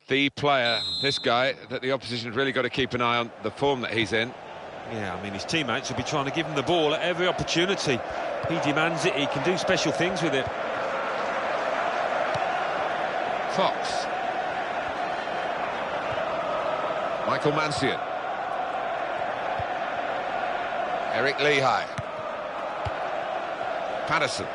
the player, this guy, that the opposition have really got to keep an eye on, the form that he's in. Yeah, I mean, his teammates will be trying to give him the ball at every opportunity. He demands it, he can do special things with it. Fox. Michael Mancian. Eric Lehigh. Patterson.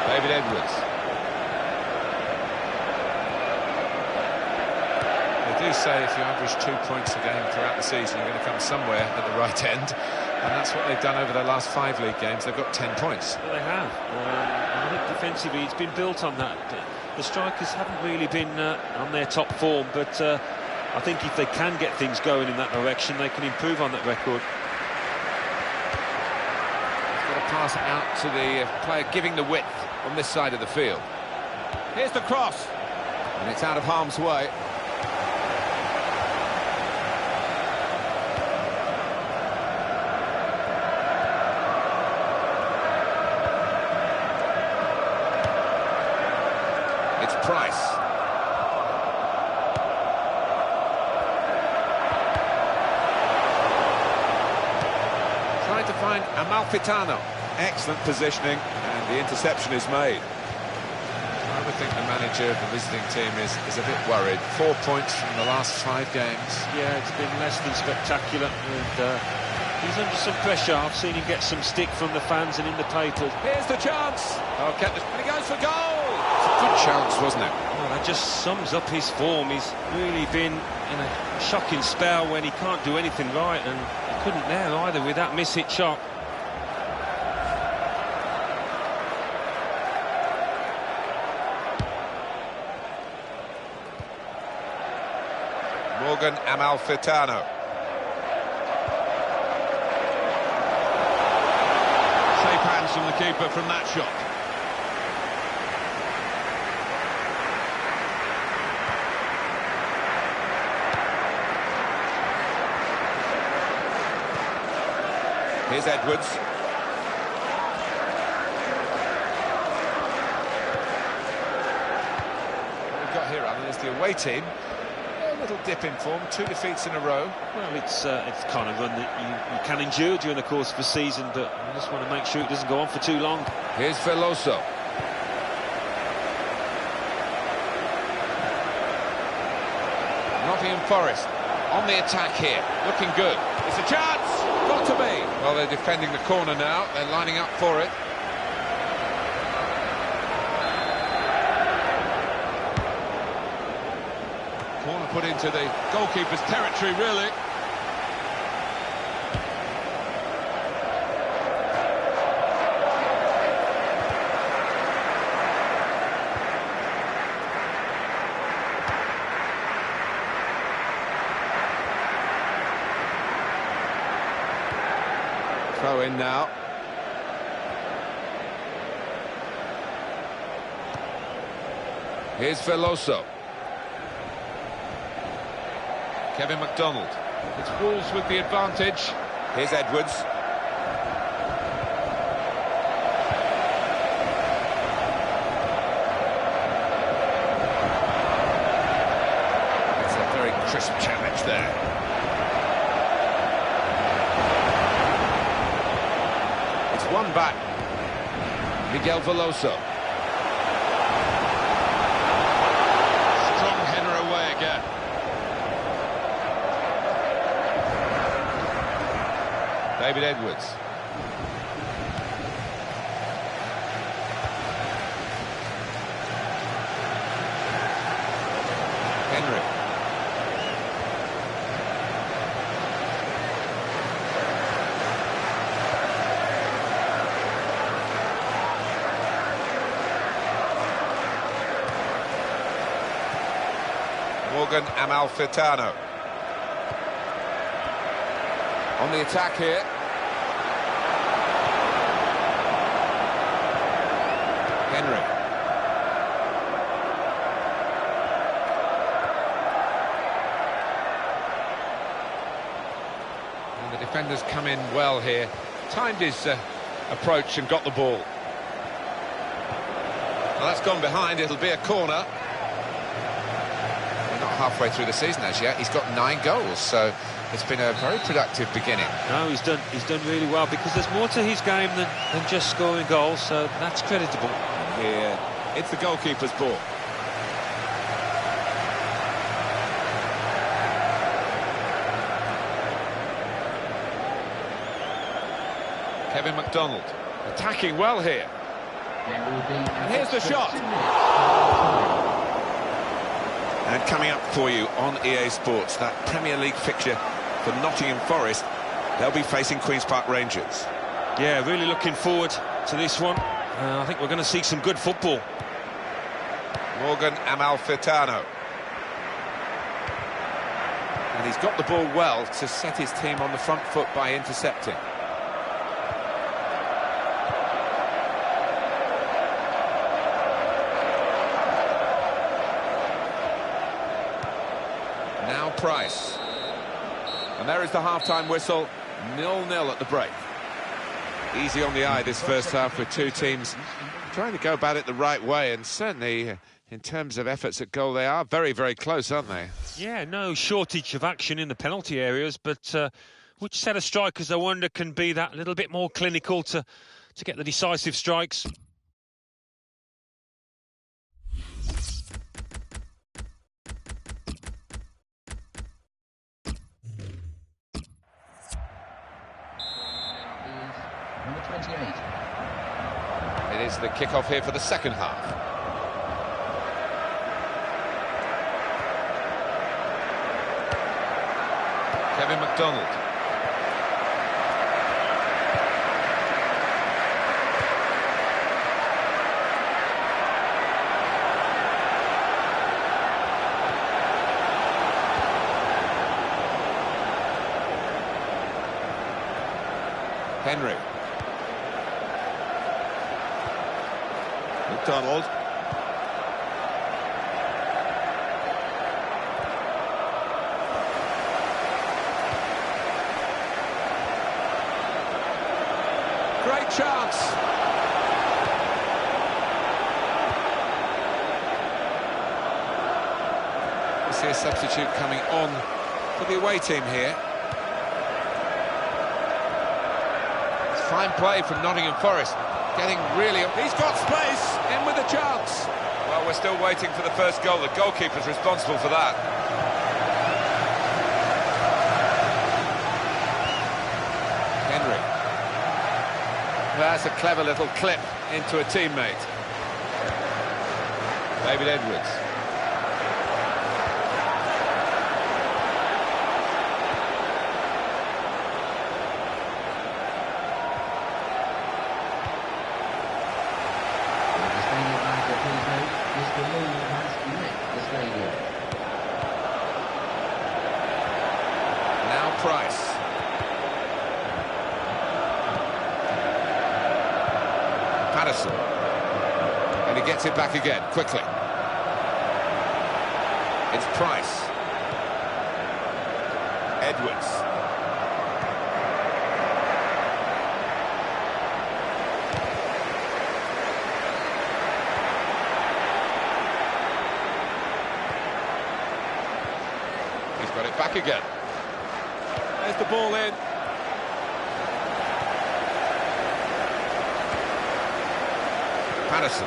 David Edwards. They do say if you average 2 points a game throughout the season, you're going to come somewhere at the right end. And that's what they've done over the last 5 league games. They've got 10 points. Well, they have. I think defensively it's been built on that. The strikers haven't really been on their top form, but I think if they can get things going in that direction, they can improve on that record. He's got a pass out to the player giving the width on this side of the field. Here's the cross. And it's out of harm's way. Price. Trying to find Amalfitano. Excellent positioning, and the interception is made. I would think the manager of the visiting team is a bit worried. 4 points from the last 5 games. Yeah, it's been less than spectacular, and he's under some pressure. I've seen him get some stick from the fans and in the papers. Here's the chance. Oh, kept it, and he goes for goal. It's a good chance, wasn't it? Well, that just sums up his form. He's really been in a shocking spell when he can't do anything right, and he couldn't there either with that miss-hit shot. Morgan Amalfitano. Safe hands from the keeper from that shot. Here's Edwards. What we've got here, Alan, is the away team. A little dip in form, 2 defeats in a row. Well, it's kind of run that you can endure during the course of a season, but you just want to make sure it doesn't go on for too long. Here's Veloso. Nottingham Forest on the attack here, looking good. It's a chance! Got to be! Well, they're defending the corner now, they're lining up for it. Corner put into the goalkeeper's territory, really. Throw in now. Here's Veloso. Kevin MacDonald. It's Wolves with the advantage. Here's Edwards. It's a very crisp challenge there. One back. Miguel Veloso. Strong header away again. David Edwards. Henry. Morgan Amalfitano. On the attack here. Henry. And the defenders come in well here timed his approach and got the ball. Well, that's gone behind, it'll be a corner. We're not halfway through the season as yet. He's got 9 goals, so it's been a very productive beginning. No, he's done really well, because there's more to his game than just scoring goals, so that's creditable. Here, it's the goalkeeper's ball. Kevin McDonald attacking well here. And here's the shot. And coming up for you on EA Sports, that Premier League fixture for Nottingham Forest. They'll be facing Queen's Park Rangers. Yeah, really looking forward to this one. I think we're going to see some good football. Morgan Amalfitano. And he's got the ball well to set his team on the front foot by intercepting. Now Price. And there is the half-time whistle, 0-0 at the break. Easy on the eye this first half, with two teams trying to go about it the right way, and certainly in terms of efforts at goal they are very, very close, aren't they? Yeah, no shortage of action in the penalty areas, but which set of strikers, I wonder, can be that little bit more clinical to get the decisive strikes? Number 28. It is the kick-off here for the second half. Kevin McDonald. Henry. McDonald. Great chance. We see a substitute coming on for the away team here. It's fine play from Nottingham Forest. Getting really... He's got space, in with a chance. Well, we're still waiting for the first goal. The goalkeeper's responsible for that. Henry. That's a clever little clip into a teammate. David Edwards. Now Price. Patterson. And he gets it back again, quickly. It's Price. Edwards. He's got it back again. There's the ball in. Patterson.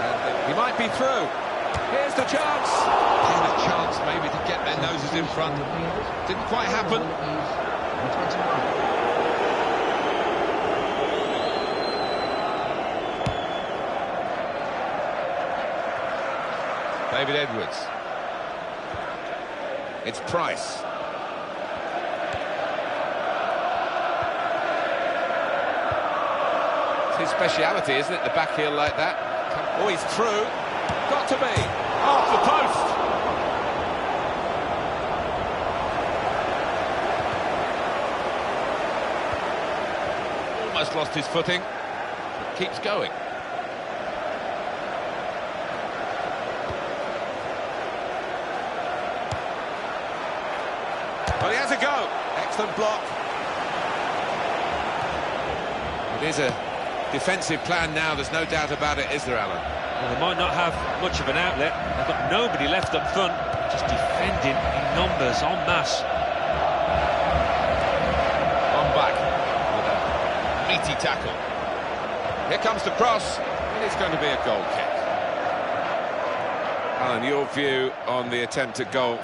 And he might be through. Here's the chance. And a chance maybe to get their noses in front. Didn't quite happen. David Edwards. It's Price. It's his speciality, isn't it? The back heel like that. Oh, he's through. Got to be. Off the post. Almost lost his footing. Keeps going. excellent block. It is a defensive plan now, there's no doubt about it, is there, Alan? Well, they might not have much of an outlet. They've got nobody left up front, just defending in numbers, en masse. On back with a meaty tackle. Here comes the cross, and it's going to be a goal kick. Alan, your view on the attempt at goal?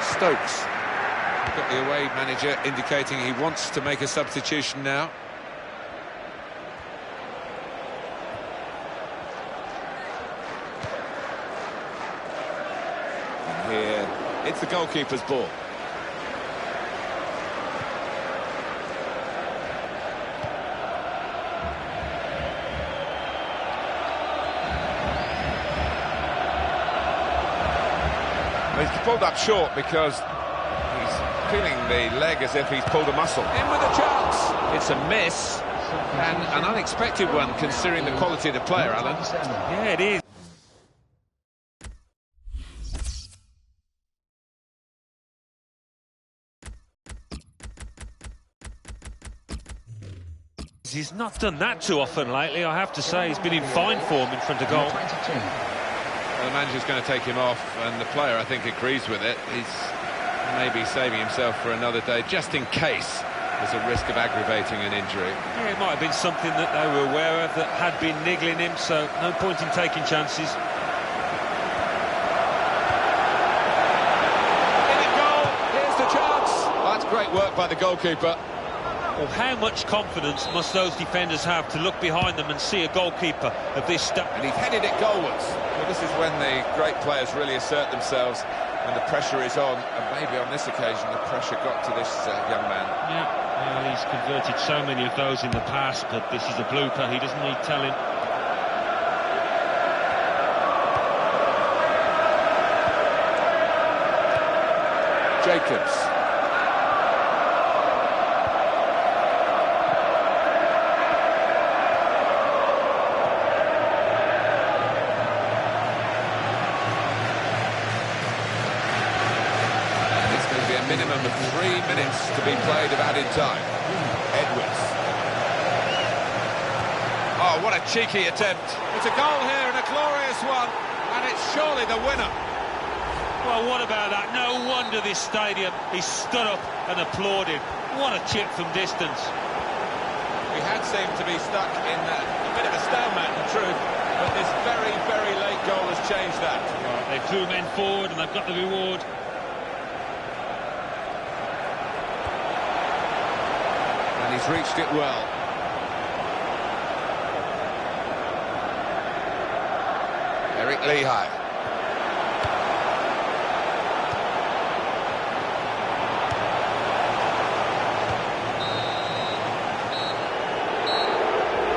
Stokes. We've got the away manager indicating he wants to make a substitution now. And here, it's the goalkeeper's ball. He's pulled up short because he's feeling the leg as if he's pulled a muscle. In with a chance. It's a miss, and an unexpected one considering the quality of the player, Alan. Yeah, it is. He's not done that too often lately, I have to say. He's been in fine form in front of goal. The manager's going to take him off, and the player, I think, agrees with it. He's maybe saving himself for another day, just in case there's a risk of aggravating an injury. Yeah, it might have been something that they were aware of that had been niggling him, so no point in taking chances. In a goal, here's the chance. Oh, that's great work by the goalkeeper. Well, how much confidence must those defenders have to look behind them and see a goalkeeper of this stuff? And he's headed it goalwards. Well, this is when the great players really assert themselves and the pressure is on. And maybe on this occasion the pressure got to this young man. Yeah, well, he's converted so many of those in the past, but this is a blooper. He doesn't need telling. Jacobs. Minimum of 3 minutes to be played of added time. Edwards. Oh, what a cheeky attempt. It's a goal here and a glorious one, and it's surely the winner. Well, what about that? No wonder this stadium, he stood up and applauded. What a chip from distance. We had seemed to be stuck in a bit of a stalemate, in truth, but this very, very late goal has changed that. Right, they threw men forward and they've got the reward. And he's reached it well. Eric Lehigh.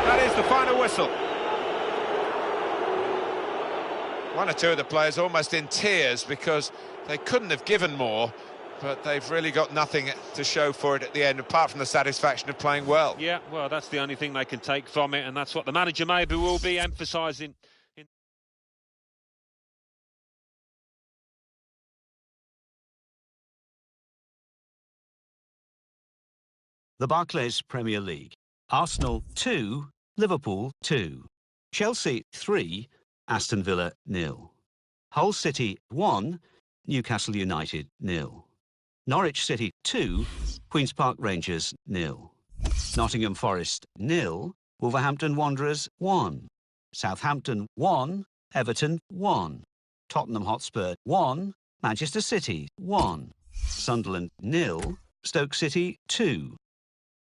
That is the final whistle. One or two of the players almost in tears because they couldn't have given more, but they've really got nothing to show for it at the end, apart from the satisfaction of playing well. Yeah, well, that's the only thing they can take from it, and that's what the manager maybe will be emphasising. The Barclays Premier League. Arsenal 2, Liverpool 2. Chelsea 3, Aston Villa 0. Hull City 1, Newcastle United 0. Norwich City 2, Queen's Park Rangers 0. Nottingham Forest 0, Wolverhampton Wanderers 1. Southampton 1, Everton 1. Tottenham Hotspur 1, Manchester City 1. Sunderland 0, Stoke City 2.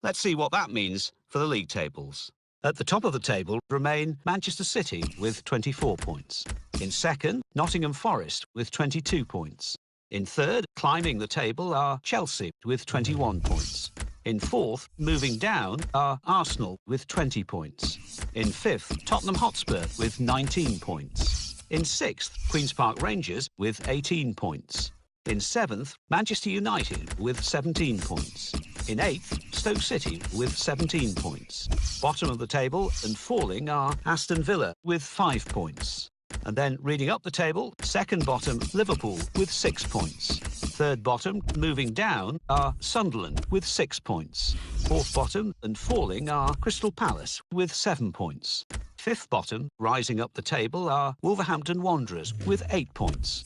Let's see what that means for the league tables. At the top of the table remain Manchester City with 24 points. In second, Nottingham Forest with 22 points. In third, climbing the table, are Chelsea with 21 points. In fourth, moving down, are Arsenal with 20 points. In fifth, Tottenham Hotspur with 19 points. In sixth, Queen's Park Rangers with 18 points. In seventh, Manchester United with 17 points. In 8th, Stoke City with 17 points. Bottom of the table and falling are Aston Villa with 5 points. And then reading up the table, second bottom, Liverpool with 6 points. Third bottom, moving down, are Sunderland with 6 points. Fourth bottom and falling are Crystal Palace with 7 points. Fifth bottom, rising up the table, are Wolverhampton Wanderers with 8 points.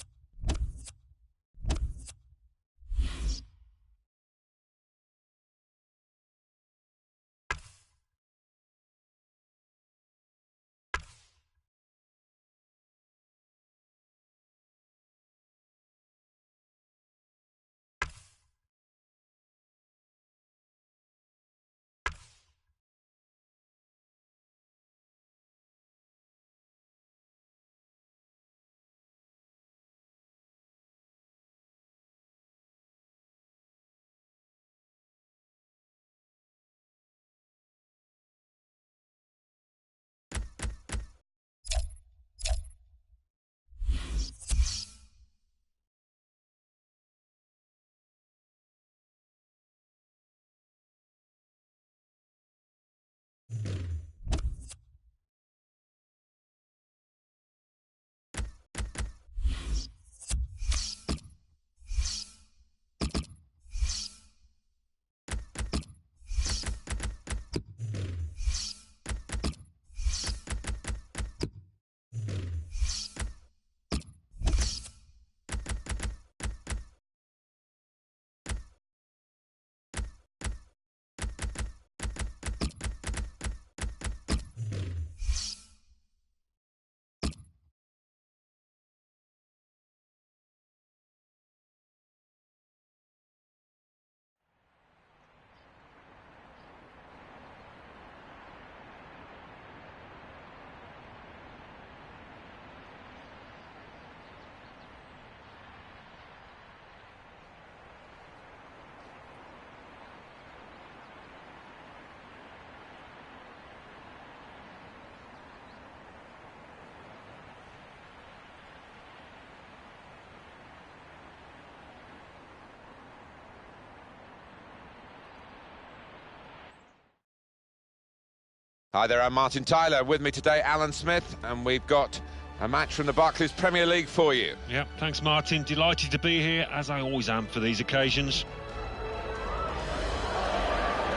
Hi there, I'm Martin Tyler. With me today, Alan Smith, and we've got a match from the Barclays Premier League for you. Yeah, thanks, Martin. Delighted to be here, as I always am for these occasions.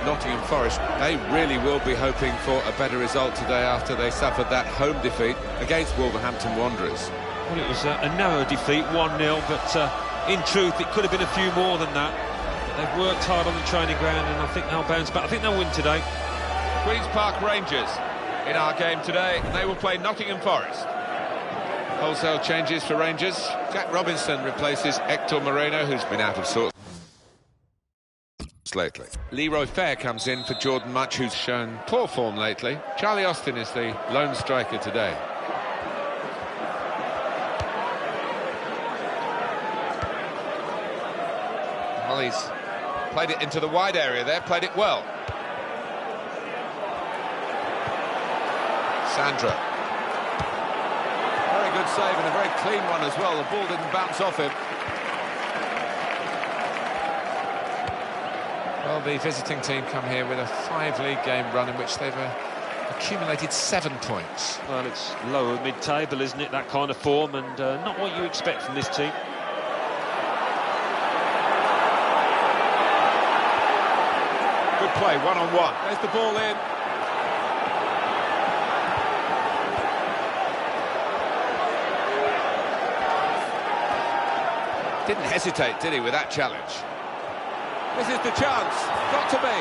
Nottingham Forest, they really will be hoping for a better result today after they suffered that home defeat against Wolverhampton Wanderers. Well, it was a narrow defeat, 1-0, but in truth, it could have been a few more than that. They've worked hard on the training ground, and I think they'll bounce back. I think they'll win today. Queen's Park Rangers in our game today, and they will play Nottingham Forest. Wholesale changes for Rangers. Jack Robinson replaces Hector Moreno, who's been out of sorts lately. Leroy Fair comes in for Jordan Much, who's shown poor form lately. Charlie Austin is the lone striker today. Well, he's played it into the wide area there, played it well. Sandra. Very good save and a very clean one as well. The ball didn't bounce off him. Well, the visiting team come here with a 5-league game run in which they've accumulated 7 points. Well, it's lower mid-table, isn't it, that kind of form, and not what you expect from this team. Good play, one-on-one. There's the ball in. Didn't hesitate, did he, with that challenge? This is the chance. Got to be.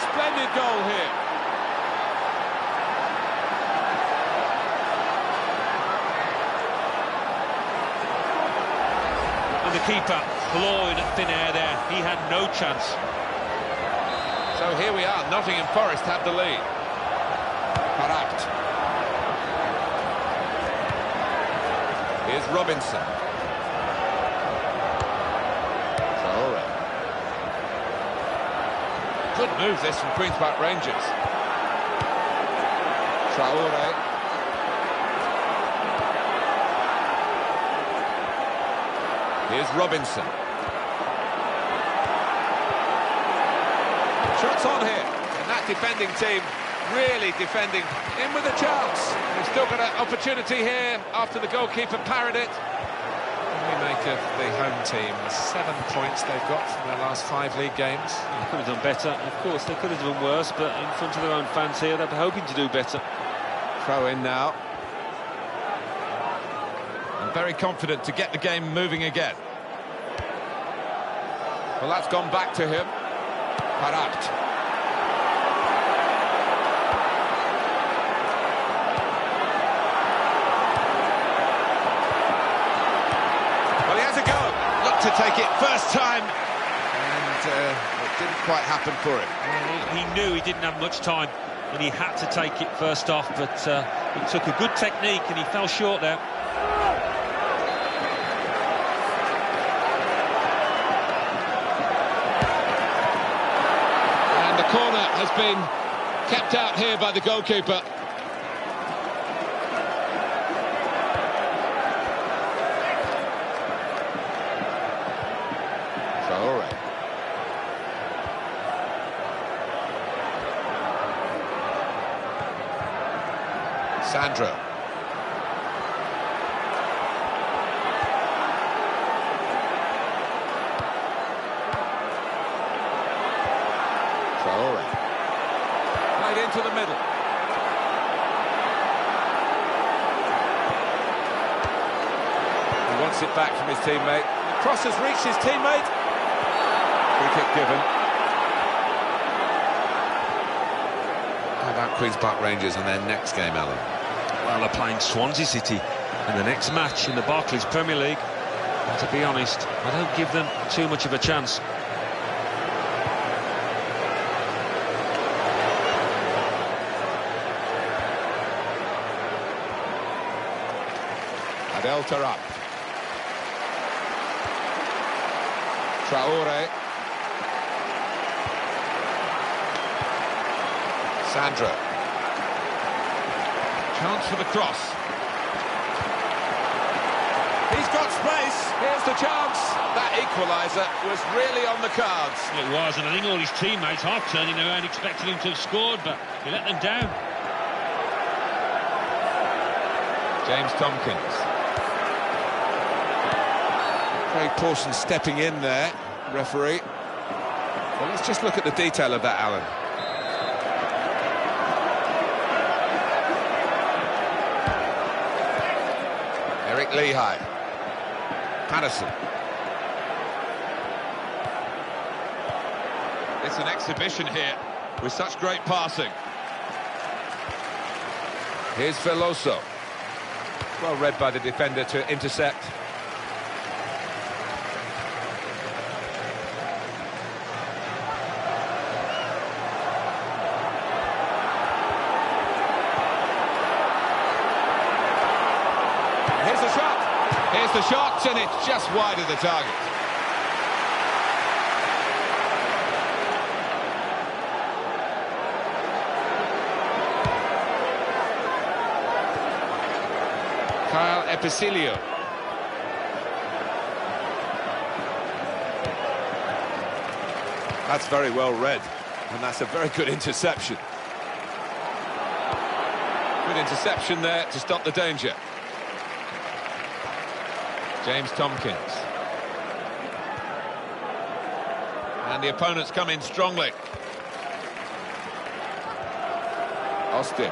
Splendid goal here. And the keeper clawing at thin air there. He had no chance. So here we are. Nottingham Forest have the lead. Correct. Here's Robinson. Good move this from Queen's Park Rangers. Traore. Here's Robinson. Shots on here, and that defending team really defending in with a chance. They've still got an opportunity here after the goalkeeper parried it. What do we make of the home team? 7 points they've got from their last 5 league games. They could have done better. Of course, they could have done worse, but in front of their own fans here, they're hoping to do better. Throw in now. And very confident to get the game moving again. Well, that's gone back to him. Parat. Well, he has a go. Looked to take it first time, and it didn't quite happen for him. Well, he knew he didn't have much time, and he had to take it first off, but it took a good technique, and he fell short there. And the corner has been kept out here by the goalkeeper. Sandro. Traore. Played into the middle. He wants it back from his teammate. The cross has reached his teammate. Free kick given. How about Queen's Park Rangers and their next game, Alan? Well, they're playing Swansea City in the next match in the Barclays Premier League. And to be honest, I don't give them too much of a chance. Adel Taarabt. Traore. Sandro. Chance for the cross. He's got space. Here's the chance. That equaliser was really on the cards. It was, and I think all his teammates half turning around expecting him to have scored, but he let them down. James Tompkins. Craig Pawson stepping in there, referee. Well, let's just look at the detail of that, Alan. Eric Lehigh. Patterson. It's an exhibition here with such great passing. Here's Veloso. Well read by the defender to intercept. Here's the shot. Here's the shot, and it's just wide of the target. Kyle Epicilio. That's very well read, and that's a very good interception. Good interception there to stop the danger. James Tompkins. And the opponents come in strongly. Austin.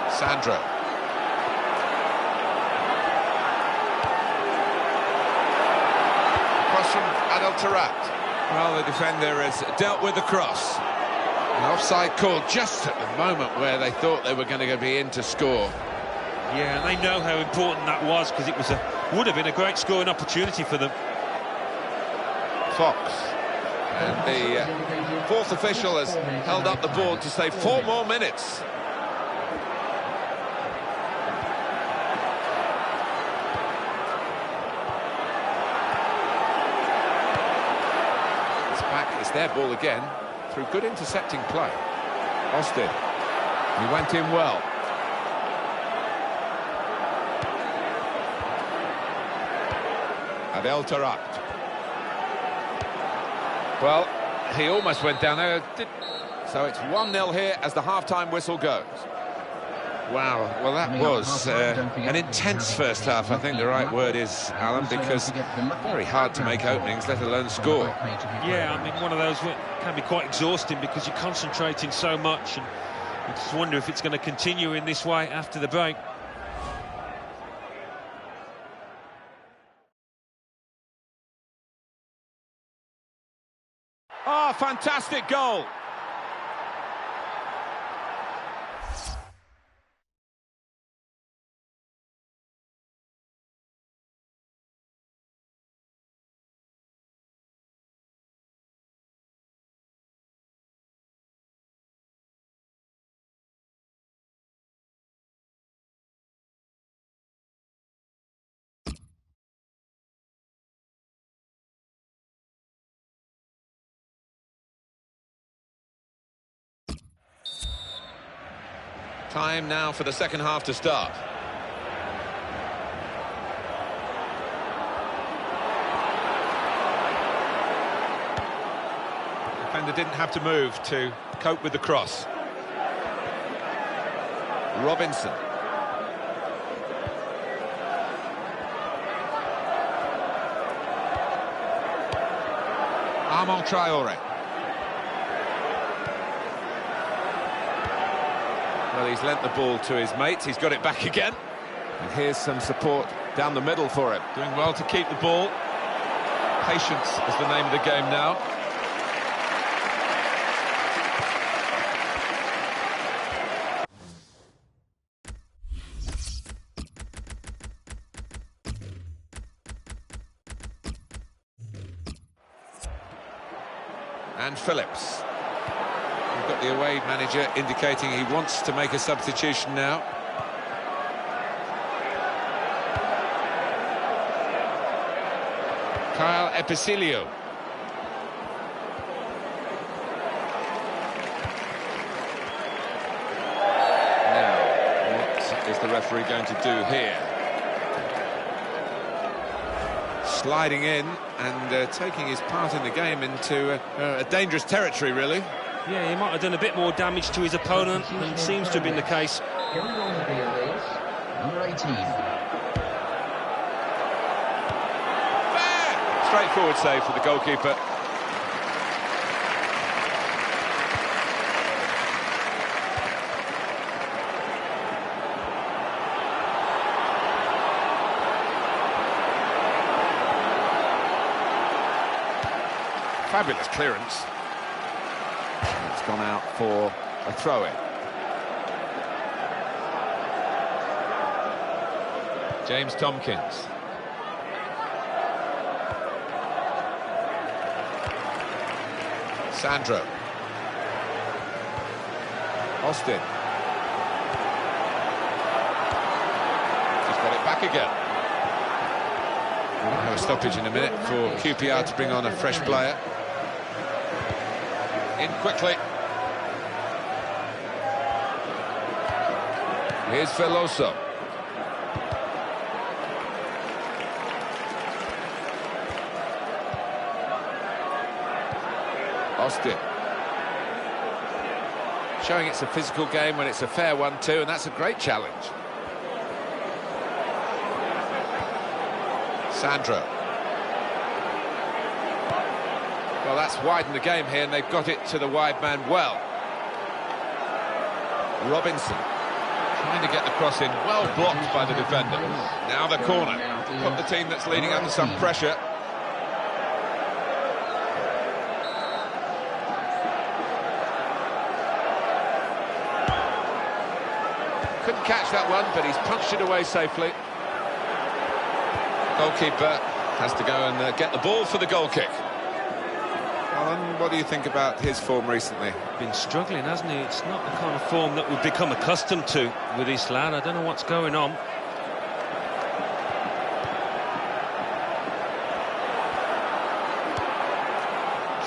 Sandro. Cross from Adel Taarabt. Well, the defender has dealt with the cross. An offside call just at the moment where they thought they were going to be in to score. Yeah, and they know how important that was, because it was would have been a great scoring opportunity for them. Fox. And the fourth official has held up the board to say 4 more minutes. It's back, it's their ball again, through good intercepting play. Austin. He went in well. Adel Taarabt. Well, he almost went down there. So it's 1-0 here as the half-time whistle goes. Wow, well that was an intense first half, I think the right word is, Alan, because very hard to make openings, let alone score. Yeah, I mean, one of those can be quite exhausting because you're concentrating so much, and you just wonder if it's going to continue in this way after the break. Oh, fantastic goal! Time now for the second half to start. Defender didn't have to move to cope with the cross. Robinson. Armand Traoré. Well, he's lent the ball to his mates, he's got it back again. And here's some support down the middle for him. Doing well to keep the ball. Patience is the name of the game now. And Phillips. We've got the away manager indicating he wants to make a substitution now. Kyle Epicilio. Now, what is the referee going to do here? Sliding in and taking his part in the game into a dangerous territory, really. Yeah, he might have done a bit more damage to his opponent than seems to have been the case. Number 18. Straightforward save for the goalkeeper. Fabulous clearance. It's gone out for a throw-in. James Tompkins. Sandro. Austin. He's got it back again. We'll have a stoppage in a minute for QPR to bring on a fresh player. In quickly. Here's Veloso. Austin. Showing it's a physical game when it's a fair one too, and that's a great challenge. Sandro. Well, that's widened the game here, and they've got it to the wide man well. Robinson. Trying to get the cross in, well blocked by the defender. Now the corner. Put the team that's leading under some pressure. Couldn't catch that one, but he's punched it away safely. Goalkeeper has to go and get the ball for the goal kick. Alan, what do you think about his form recently? Been struggling, hasn't he? It's not the kind of form that we've become accustomed to with this lad. I don't know what's going on.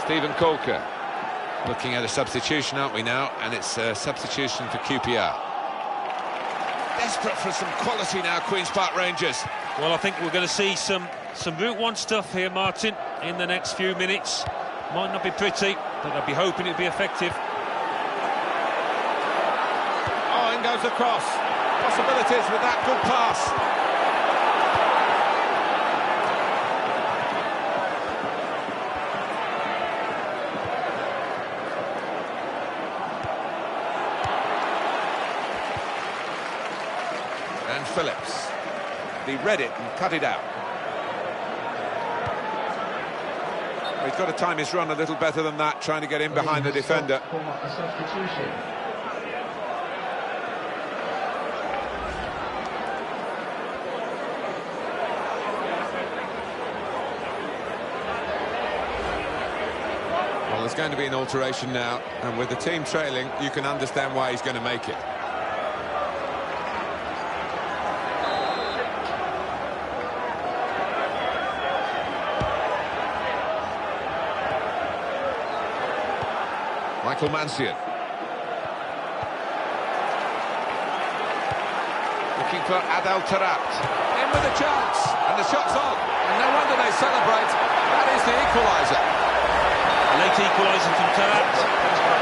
Stephen Colker. Looking at a substitution, aren't we now? And it's a substitution for QPR. Desperate for some quality now, Queen's Park Rangers. Well, I think we're going to see some Route 1 stuff here, Martin, in the next few minutes. Might not be pretty, but I'd be hoping it'd be effective. Oh, in goes the cross. Possibilities with that good pass. And Phillips. He read it and cut it out. Well, he's got to time his run a little better than that, trying to get in behind the defender. Well, there's going to be an alteration now, and with the team trailing, you can understand why he's going to make it. Michael Mancian. Looking for Adel Taarabt. In with a chance. And the shot's on. And no wonder they celebrate. That is the equaliser. A late equaliser from Taarabt.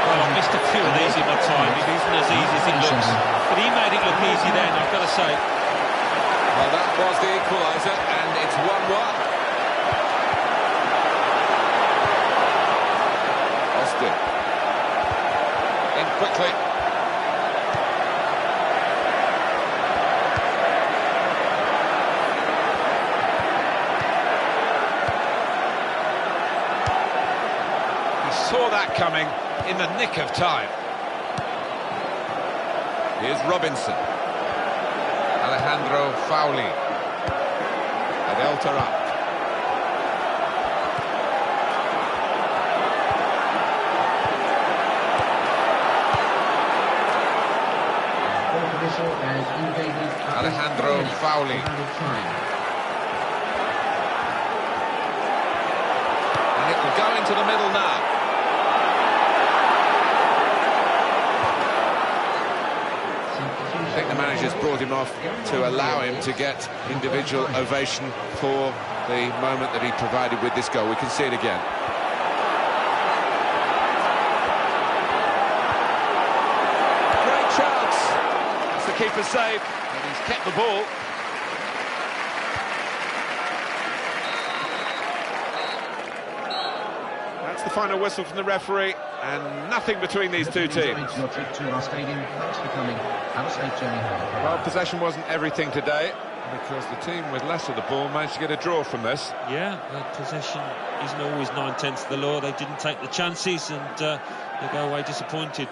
Well, I've missed a few of these in my time. It isn't as easy as it looks. But he made it look easy then, I've got to say. Well, that was the equaliser, and it's 1-1. Austin. In quickly. He saw that coming in the nick of time. Here's Robinson. Alejandro Fauli. Adel Taarabt. Alejandro Fauli. And it will go into the middle now. I think the manager's brought him off to allow him to get individual ovation for the moment that he provided with this goal. We can see it again. Great chance. That's the keeper's save, and he's kept the ball. That's the final whistle from the referee, and nothing between these two teams. Well, possession wasn't everything today, because the team with less of the ball managed to get a draw from this. Yeah, possession isn't always 9/10 of the law. They didn't take the chances, and they go away disappointed.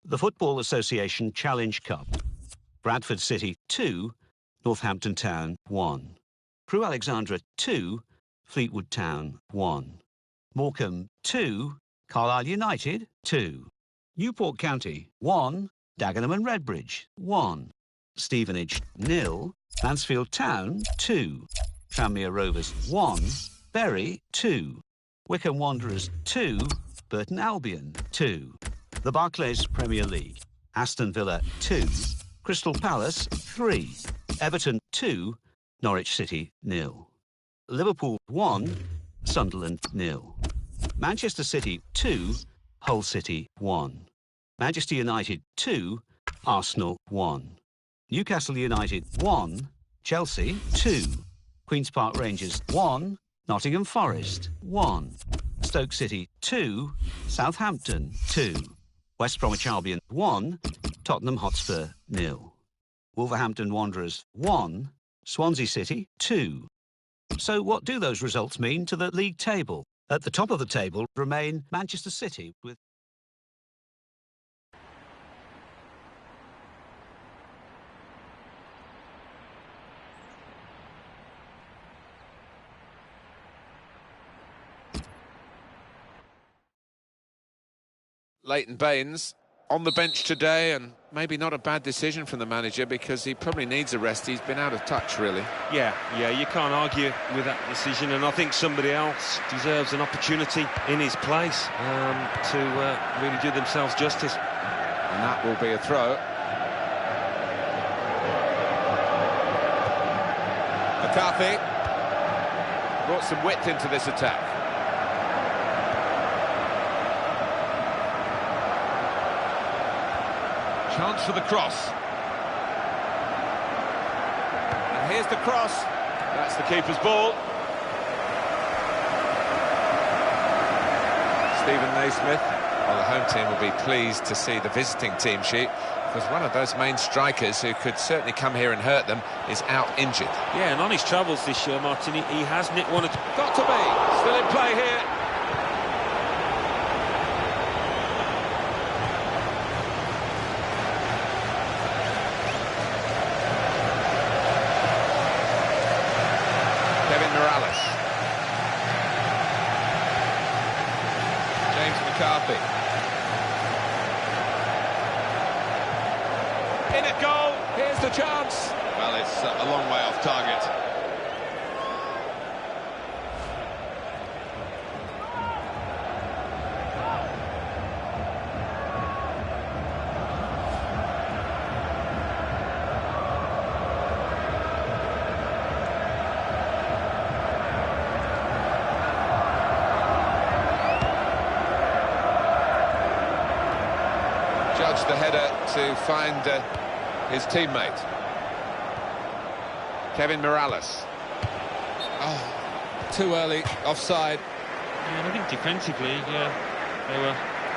The Football Association Challenge Cup. Bradford City 2, Northampton Town 1. Crewe Alexandra 2, Fleetwood Town 1. Morecambe 2, Carlisle United 2. Newport County 1, Dagenham and Redbridge 1. Stevenage 0, Mansfield Town 2. Tranmere Rovers 1, Bury 2. Wycombe Wanderers 2, Burton Albion 2. The Barclays Premier League. Aston Villa 2, Crystal Palace 3, Everton 2, Norwich City 0. Liverpool 1, Sunderland 0. Manchester City 2, Hull City 1. Manchester United 2, Arsenal 1. Newcastle United 1, Chelsea 2. Queen's Park Rangers 1, Nottingham Forest 1. Stoke City 2, Southampton 2. West Bromwich Albion 1, Tottenham Hotspur 0. Wolverhampton Wanderers 1, Swansea City 2. So what do those results mean to the league table? At the top of the table remain Manchester City with Leighton Baines on the bench today, and maybe not a bad decision from the manager because he probably needs a rest. He's been out of touch, really. Yeah, you can't argue with that decision, and I think somebody else deserves an opportunity in his place to really do themselves justice. And that will be a throw. McCarthy brought some width into this attack. Chance for the cross. And here's the cross. That's the keeper's ball. Stephen Naismith. Well, the home team will be pleased to see the visiting team sheet, because one of those main strikers who could certainly come here and hurt them is out injured. Yeah, and on his travels this year, Martin, he has nicked one. Got to be. Still in play here. McCarthy. In at goal, here's the chance. Well, it's a long way off target. Judged the header to find his teammate. Kevin Morales. Oh, too early, offside. Yeah, and I think defensively, there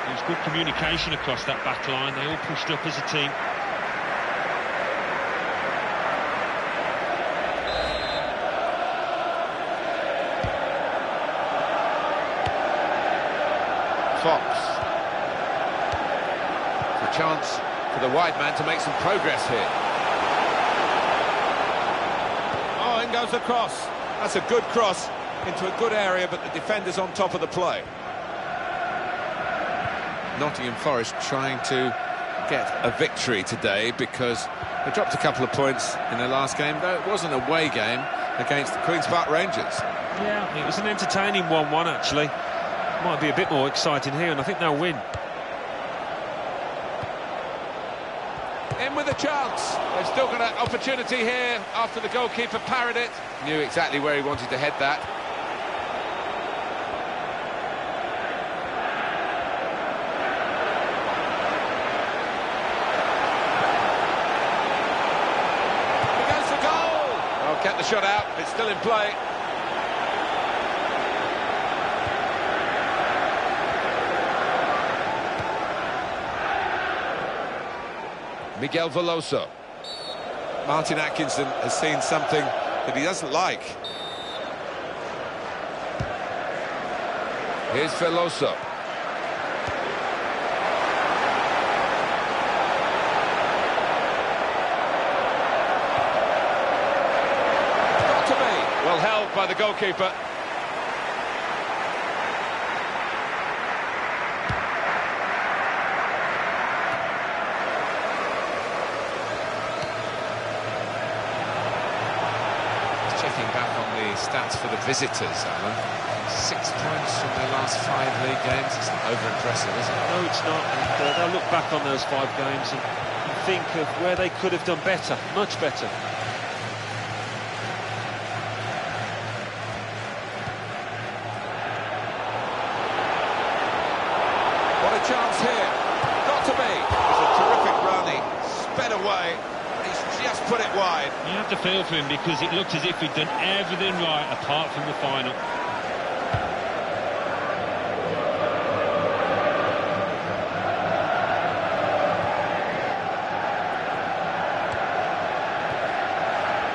was good communication across that back line. They all pushed up as a team. Fox. Chance for the wide man to make some progress here. Oh, in goes the cross. That's a good cross into a good area, but the defender's on top of the play. Nottingham Forest trying to get a victory today because they dropped a couple of points in their last game, though it was an away game against the Queen's Park Rangers. Yeah, it was an entertaining 1-1 actually. Might be a bit more exciting here, and I think they'll win. In with a chance. They've still got an opportunity here after the goalkeeper parried it. Knew exactly where he wanted to head that. He goes for goal. Oh, kept the shot out. It's still in play. Miguel Veloso. Martin Atkinson has seen something that he doesn't like. Here's Veloso. Got to be. Well held by the goalkeeper. Stats for the visitors, Alan. 6 points from their last 5 league games. It's not over-impressive, is it? No, it's not. And they'll look back on those 5 games and think of where they could have done better, much better. What a chance here. Got to be. It's a terrific run. He sped away. Just put it wide. You have to feel for him because it looked as if he'd done everything right apart from the final.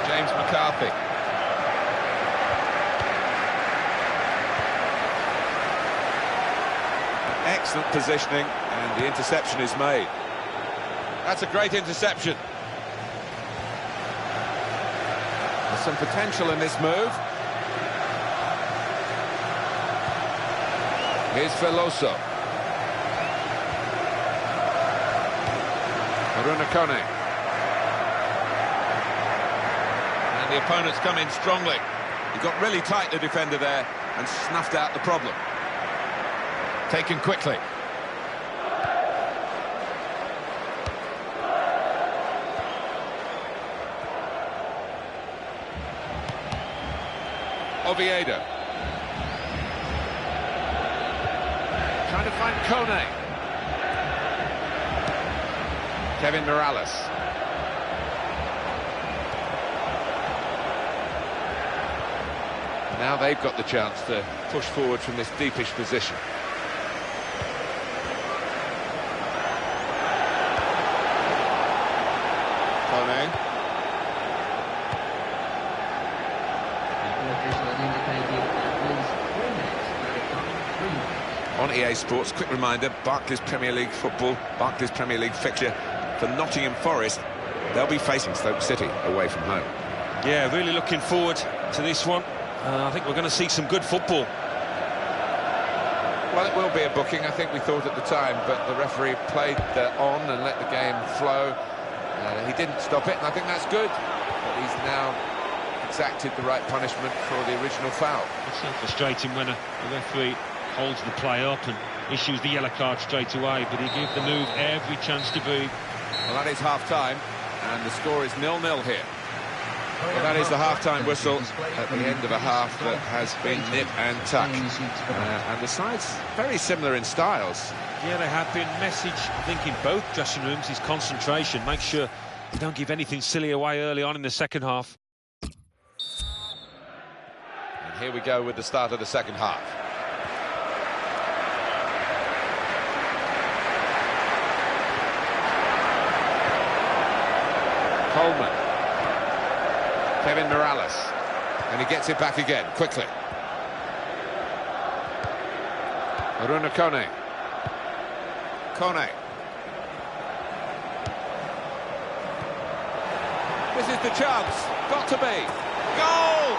James McCarthy. Excellent positioning, and the interception is made. That's a great interception. Some potential in this move. Here's Veloso. Kone. And the opponents come in strongly. He got really tight, the defender there, and snuffed out the problem. Taken quickly. Oviedo. Trying to find Kone. Kevin Morales. Now they've got the chance to push forward from this deepish position. Kone. On EA Sports, quick reminder, Barclays Premier League football, Barclays Premier League fixture for Nottingham Forest. They'll be facing Stoke City away from home. Yeah, really looking forward to this one. I think we're going to see some good football. Well, it will be a booking, I think we thought at the time, but the referee played on and let the game flow. He didn't stop it, and I think that's good. But he's now exacted the right punishment for the original foul. It's so frustrating when a referee holds the play up and issues the yellow card straight away, but he gives the move every chance to breathe. Well, that is half-time, and the score is 0-0 here. Well, that is the half-time whistle at the end of a half that has been nip and tuck. And the sides very similar in styles. Yeah, they have been. Message, I think, in both dressing rooms is concentration. Make sure you don't give anything silly away early on in the second half. And here we go with the start of the second half. Coleman. Kevin Morales. And he gets it back again, quickly. Kone. Kone. This is the chance. Got to be. Goal!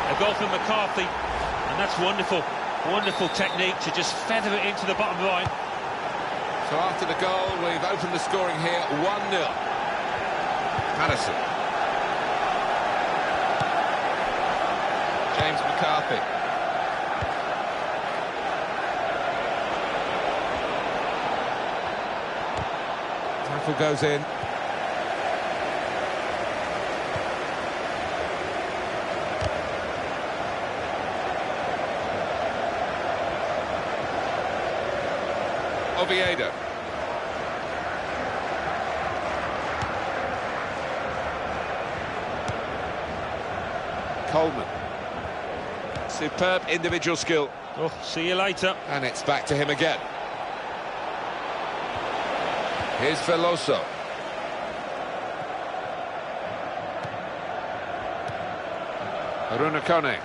A goal from McCarthy, and that's wonderful. Wonderful technique to just feather it into the bottom right. So after the goal, we've opened the scoring here, 1-0. Madison. James McCarthy. Tackle goes in. Oviedo. Coleman. Superb individual skill. Oh, see you later. And it's back to him again. Here's Veloso. Kone.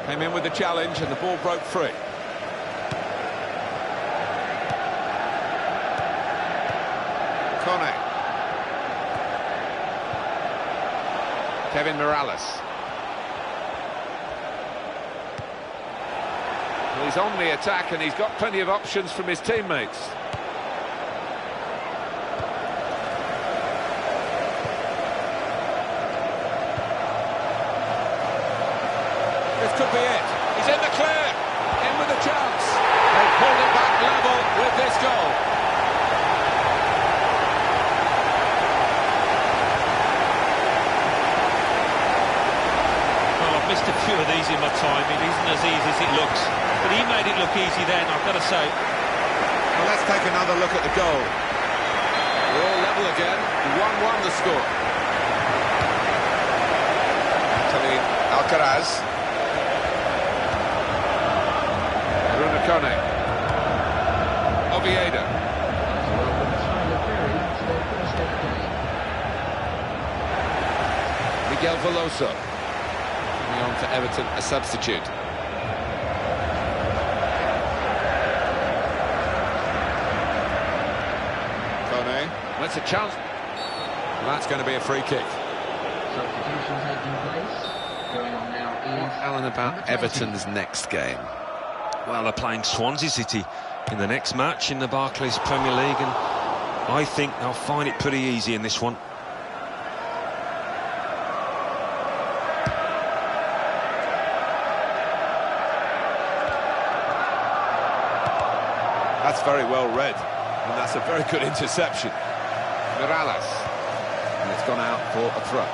Came in with the challenge and the ball broke free. Kone. Kevin Morales. Well, he's on the attack and he's got plenty of options from his teammates. This could be it. He's in the clear. In with a chance. They've pulled it back level with this goal. Missed a few of these in my time. It isn't as easy as it looks, but he made it look easy then, I've got to say. Well, let's take another look at the goal. We're all level again. 1-1 the score. Anthony Alcaraz. Kone. Oviedo. Miguel Veloso. On to Everton, a substitute. Kone, that's a chance. Well, that's going to be a free kick. Substitution taking place. Going on now is Alan, about Everton's next game. Well, they're playing Swansea City in the next match in the Barclays Premier League, and I think they'll find it pretty easy in this one. That's very well read, and that's a very good interception. Morales, and it's gone out for a throw.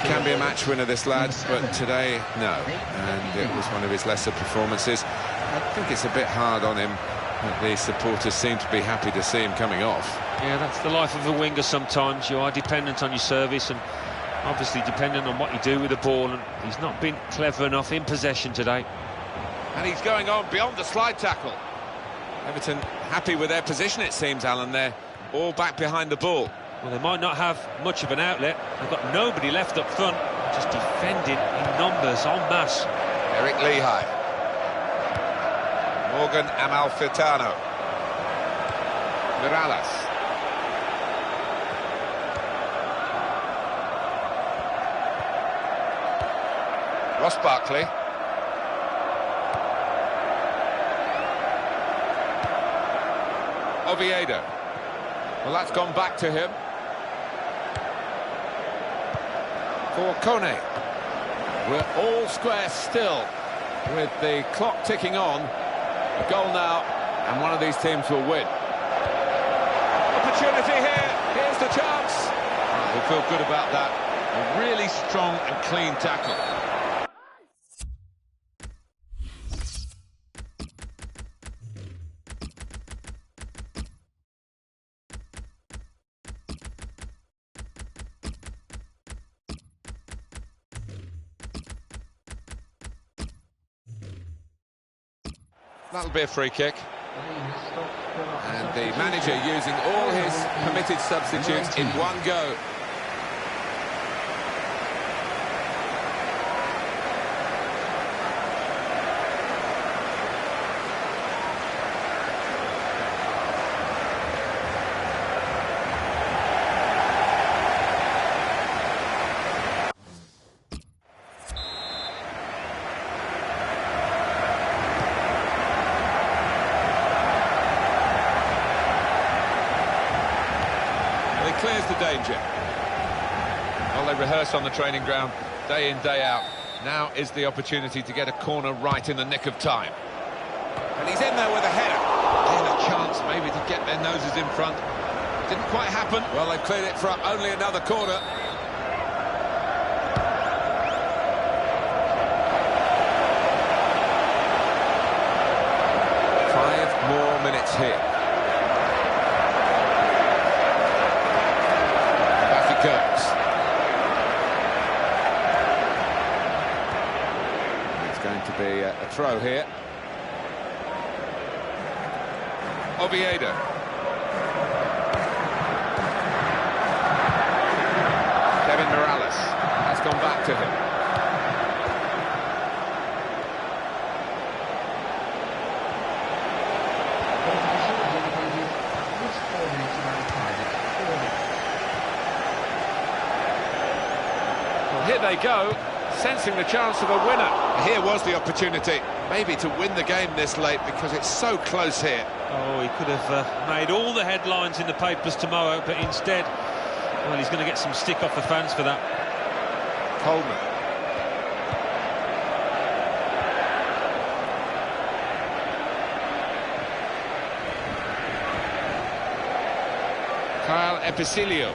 Can be a match winner, this lad, but today, no. And it was one of his lesser performances. I think it's a bit hard on him that the supporters seem to be happy to see him coming off. Yeah, that's the life of a winger sometimes. You are dependent on your service and obviously dependent on what you do with the ball, and he's not been clever enough in possession today. And he's going on beyond the slide tackle. Everton happy with their position, it seems, Alan. They're all back behind the ball. Well, they might not have much of an outlet. They've got nobody left up front, just defending in numbers en masse. Eric Lehigh. Morgan Amalfitano. Morales. Ross Barkley. Oviedo. Well, that's gone back to him. For Kone. We're all square still with the clock ticking on. A goal now, and one of these teams will win. Opportunity here. Here's the chance. Oh, we feel good about that. A really strong and clean tackle. That'll be a free kick. And the manager using all his permitted substitutes in one go. Clears the danger. Well, they rehearse on the training ground day in, day out. Now is the opportunity to get a corner right in the nick of time. And he's in there with a header. And a chance maybe to get their noses in front. Didn't quite happen. Well, they've cleared it for only another corner. Five more minutes here. It's going to be a throw here. Oviedo. Kevin Morales has gone back to him. Here they go, sensing the chance of a winner. Here was the opportunity, maybe to win the game this late, because it's so close here. Oh, he could have made all the headlines in the papers tomorrow, but instead, well, he's going to get some stick off the fans for that. Coleman. Kyle Epicilio.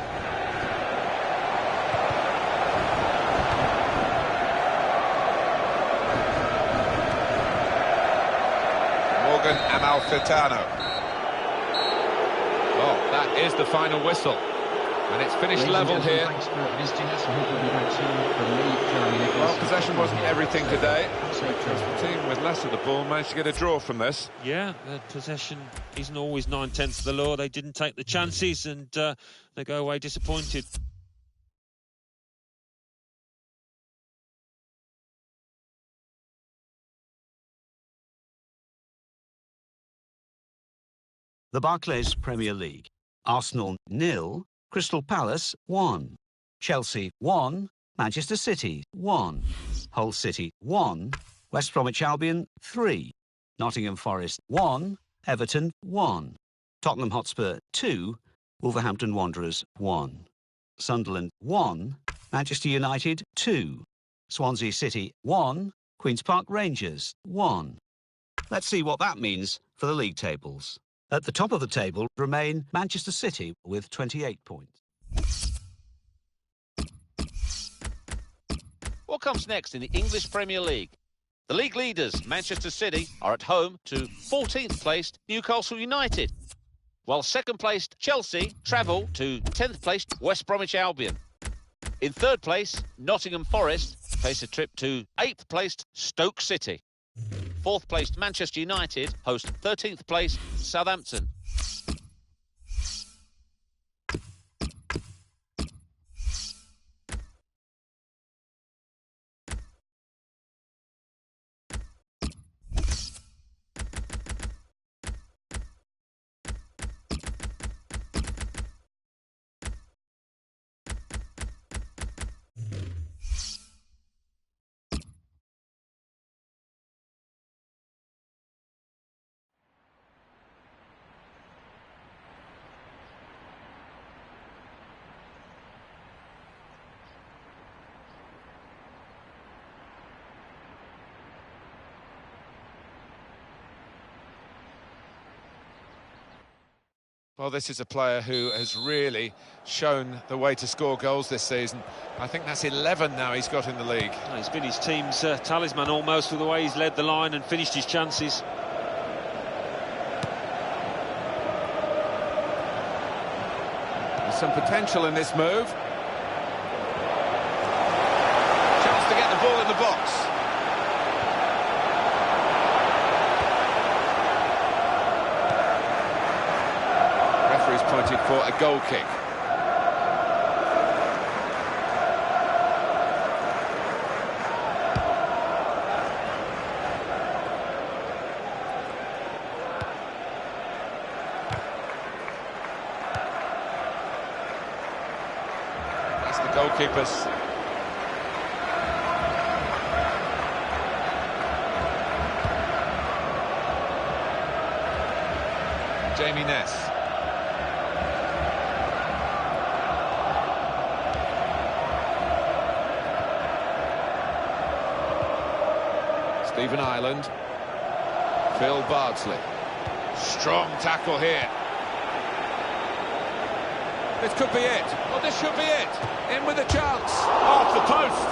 Morgan Amalfitano. Oh, that is the final whistle. And it's finished level here. Well, possession wasn't everything today, because the team with less of the ball managed to get a draw from this. Yeah, possession isn't always 9/10 of the law. They didn't take the chances, and they go away disappointed. The Barclays Premier League. Arsenal 0, Crystal Palace 1, Chelsea 1, Manchester City 1, Hull City 1, West Bromwich Albion 3, Nottingham Forest 1, Everton 1, Tottenham Hotspur 2, Wolverhampton Wanderers 1, Sunderland 1, Manchester United 2, Swansea City 1, Queen's Park Rangers 1. Let's see what that means for the league tables. At the top of the table remain Manchester City with 28 points. What comes next in the English Premier League? The league leaders, Manchester City, are at home to 14th placed Newcastle United, while second placed Chelsea travel to 10th placed West Bromwich Albion. In third place, Nottingham Forest face a trip to 8th placed Stoke City. 4th placed Manchester United host 13th place Southampton. Well, this is a player who has really shown the way to score goals this season. I think that's 11 now he's got in the league. He's been his team's talisman almost with the way he's led the line and finished his chances. There's some potential in this move. Chance to get the ball in the box. Referee's pointed for a goal kick. That's the goalkeeper's. Jamie Ness. Stephen Ireland. Phil Bardsley. Strong tackle here. This could be it. Well, this should be it. In with a chance. Off the post.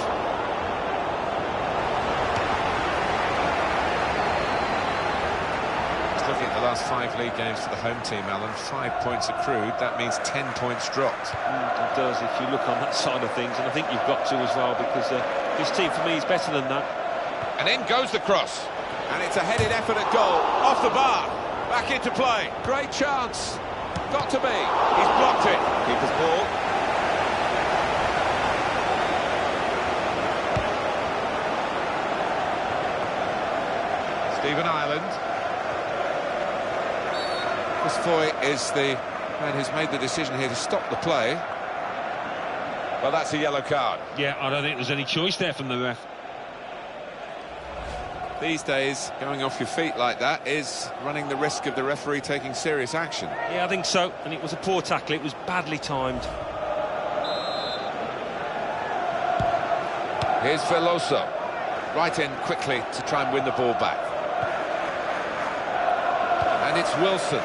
Just looking at the last 5 league games for the home team, Alan. 5 points accrued. That means 10 points dropped. It does if you look on that side of things, and I think you've got to as well, because this team for me is better than that. And in goes the cross. And it's a headed effort at goal. Off the bar. Back into play. Great chance. Got to be. He's blocked it. Keeper's ball. Stephen Ireland. Chris Foy is the man who's made the decision here to stop the play. Well, that's a yellow card. Yeah, I don't think there's any choice there from the ref. These days, going off your feet like that is running the risk of the referee taking serious action. Yeah, I think so. And it was a poor tackle. It was badly timed. Here's Veloso. Right in quickly to try and win the ball back. And it's Wilson.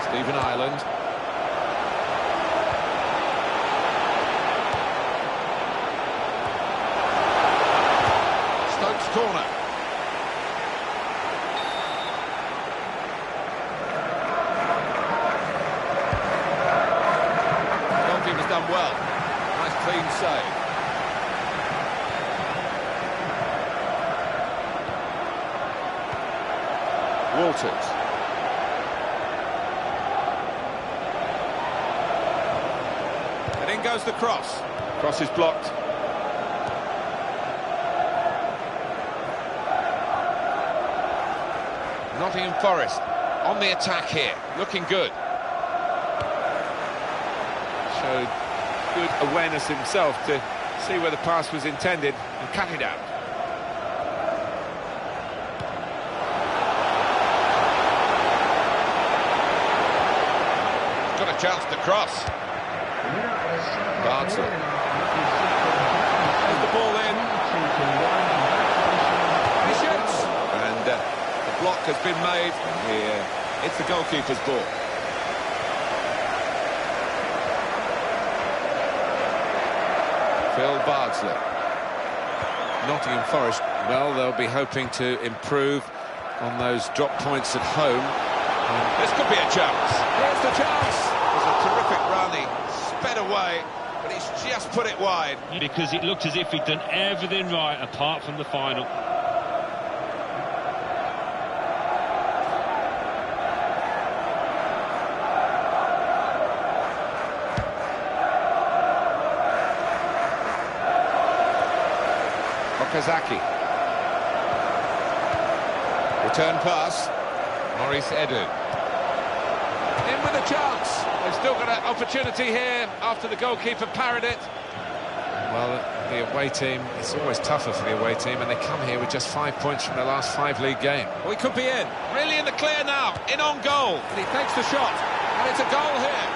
Stephen Ireland. Corner. Goalkeeper's done well. Nice clean save. Walters. And in goes the cross. Cross is blocked. Nottingham Forest on the attack here, looking good. Showed good awareness himself to see where the pass was intended and cut it out. Got a chance to cross. Barnsley. There's the ball in. He shoots. And the block has been made. Here, it's the goalkeeper's ball. Phil Bardsley. Nottingham Forest, well, they'll be hoping to improve on those drop points at home. And this could be a chance. Here's the chance. It was a terrific run. He sped away, but he's just put it wide. Because it looked as if he'd done everything right apart from the final. Okazaki. Return pass. Maurice Edu. In with a chance. They've still got an opportunity here after the goalkeeper parried it. Well, the away team, it's always tougher for the away team, and they come here with just 5 points from their last 5 league game. Well, he could be in. Really in the clear now. In on goal. And he takes the shot. And it's a goal here.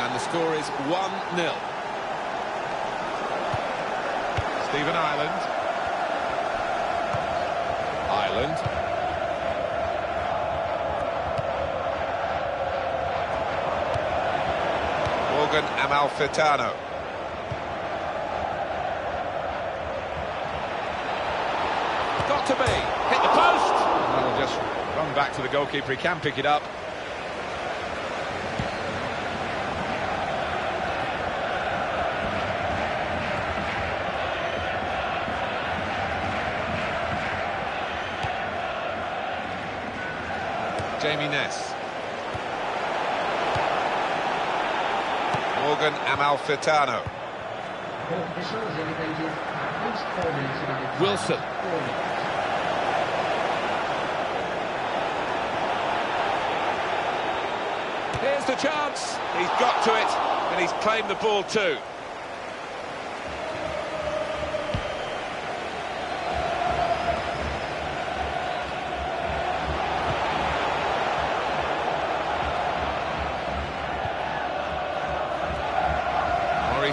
And the score is 1-0. Stephen Ireland. Morgan Amalfitano. Got to be. Hit the post. And he'll just run back to the goalkeeper. He can pick it up. Jamie Ness. Morgan Amalfitano. Wilson. Here's the chance. He's got to it, and he's claimed the ball too.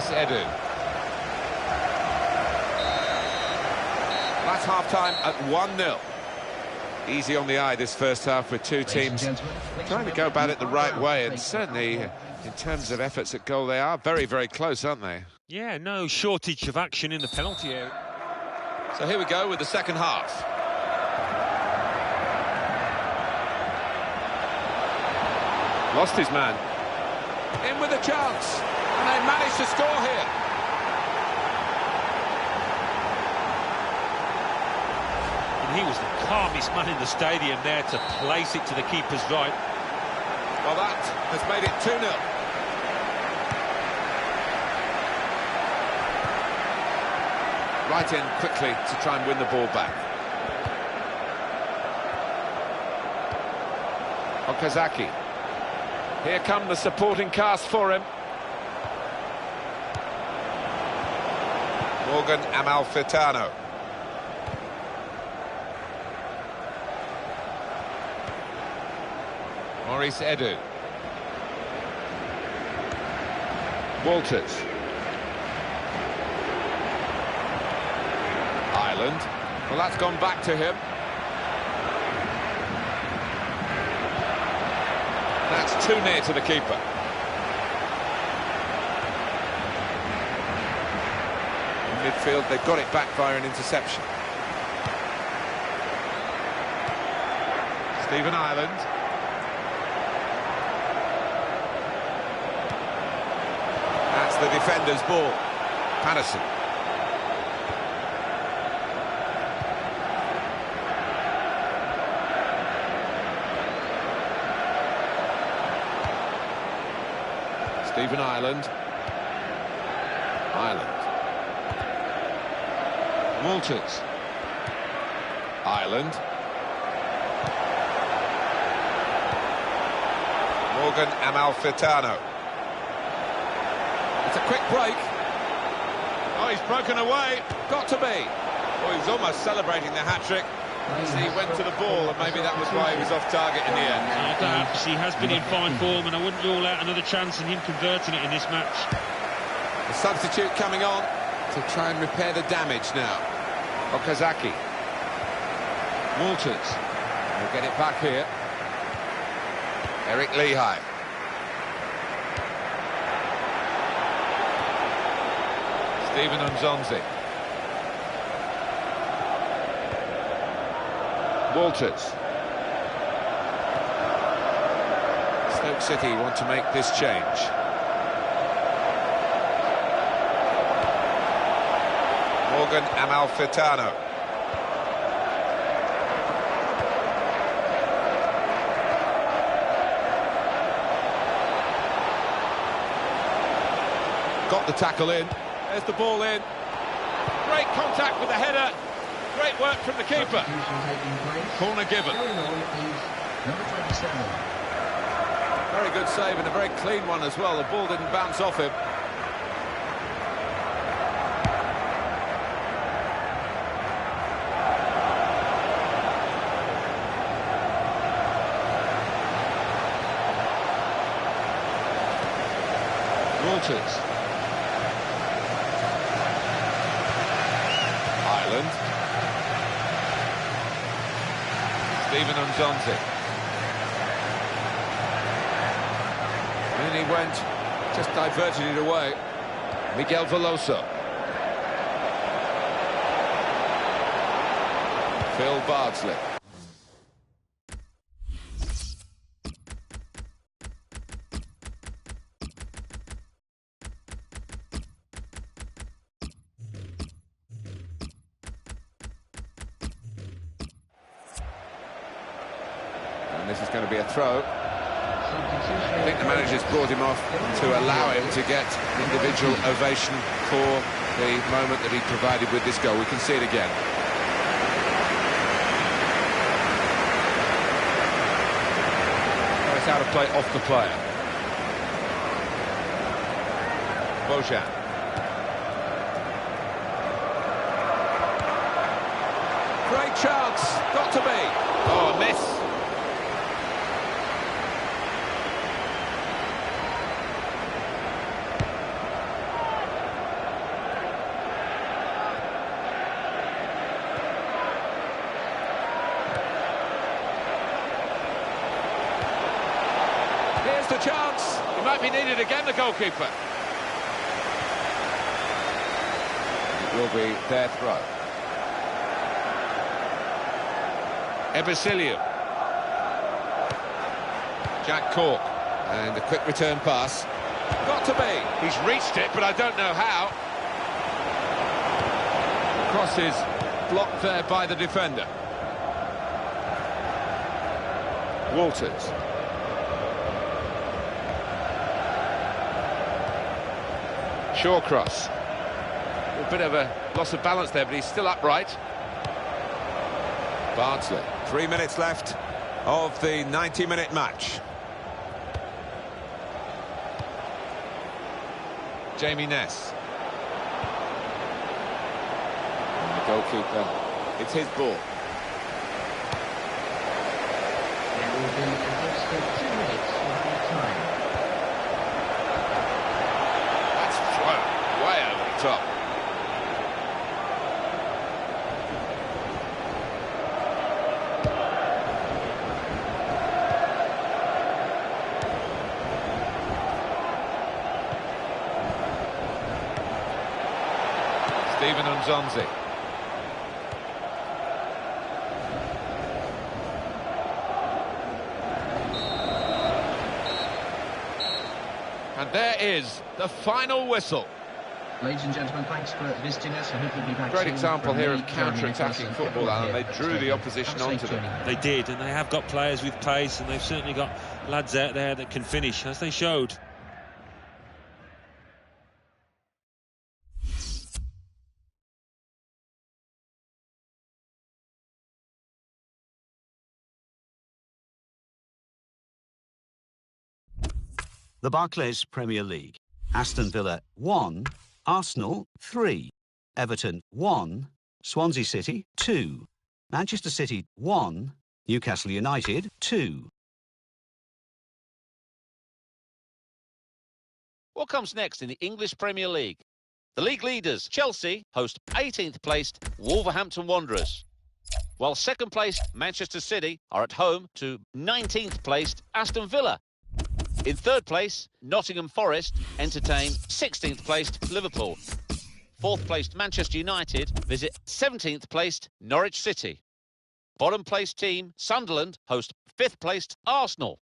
Edu. That's half-time at 1-0. Easy on the eye this first half with two teams trying to go about it the right way, and certainly in terms of efforts at goal they are very, very close, aren't they? Yeah, no shortage of action in the penalty area. So here we go with the second half. Lost his man. In with a chance. And they managed to score here. And he was the calmest man in the stadium there to place it to the keeper's right. Well, that has made it 2-0. Right in quickly to try and win the ball back. Okazaki. Here come the supporting cast for him. Morgan Amalfitano. Maurice Edu. Walters. Ireland. Well, that's gone back to him. That's too near to the keeper. Midfield, they've got it back via an interception. Stephen Ireland. That's the defender's ball. Patterson. Stephen Ireland. Walters. Ireland. Morgan Amalfitano. It's a quick break. Oh, he's broken away. Got to be. Oh, he was almost celebrating the hat-trick as he went to the ball, and maybe that was why he was off target in the end. Perhaps he has been in fine form, and I wouldn't rule out another chance in him converting it in this match. The substitute coming on to try and repair the damage now. Okazaki. Walters. We'll get it back here. Eric Lehigh. Stephen Nzonzi. Walters. Stoke City want to make this change. Morgan Amalfitano. Got the tackle in. There's the ball in. Great contact with the header. Great work from the keeper. Corner given. Very good save and a very clean one as well. The ball didn't bounce off him. Walters. Ireland. Stephen Nzonzi. And he went, just diverted it away. Miguel Veloso. Phil Bardsley. And this is going to be a throw. I think the manager's brought him off to allow him to get individual ovation for the moment that he provided with this goal. We can see it again. It's out of play off the player. Bojan. Great chance, got to be. Oh, a miss. Here's the chance. He might be needed again, the goalkeeper. It will be their throw. Ebesilio. Jack Cork. And a quick return pass. Got to be. He's reached it, but I don't know how. The cross is blocked there by the defender. Walters. Shawcross. A bit of a loss of balance there, but he's still upright. Bardsley. 3 minutes left of the 90-minute match. Jamie Ness. And the goalkeeper, it's his ball. There will be an extra 2 minutes of time. That's thrown way over the top. Stephen Nzonzi. And there is the final whistle. Ladies and gentlemen, thanks for visiting us. I hope you'll be back Great soon example for here me of joining counter-attacking us. football, Alan. They drew the opposition onto them. They did, and they have got players with pace, and they've certainly got lads out there that can finish, as they showed. The Barclays Premier League. Aston Villa 1, Arsenal 3, Everton 1, Swansea City 2, Manchester City 1, Newcastle United 2. What comes next in the English Premier League? The league leaders, Chelsea, host 18th placed Wolverhampton Wanderers, while second placed Manchester City are at home to 19th placed Aston Villa. In third place, Nottingham Forest entertain 16th placed Liverpool. Fourth placed Manchester United visit 17th placed Norwich City. Bottom placed team, Sunderland, host 5th placed Arsenal.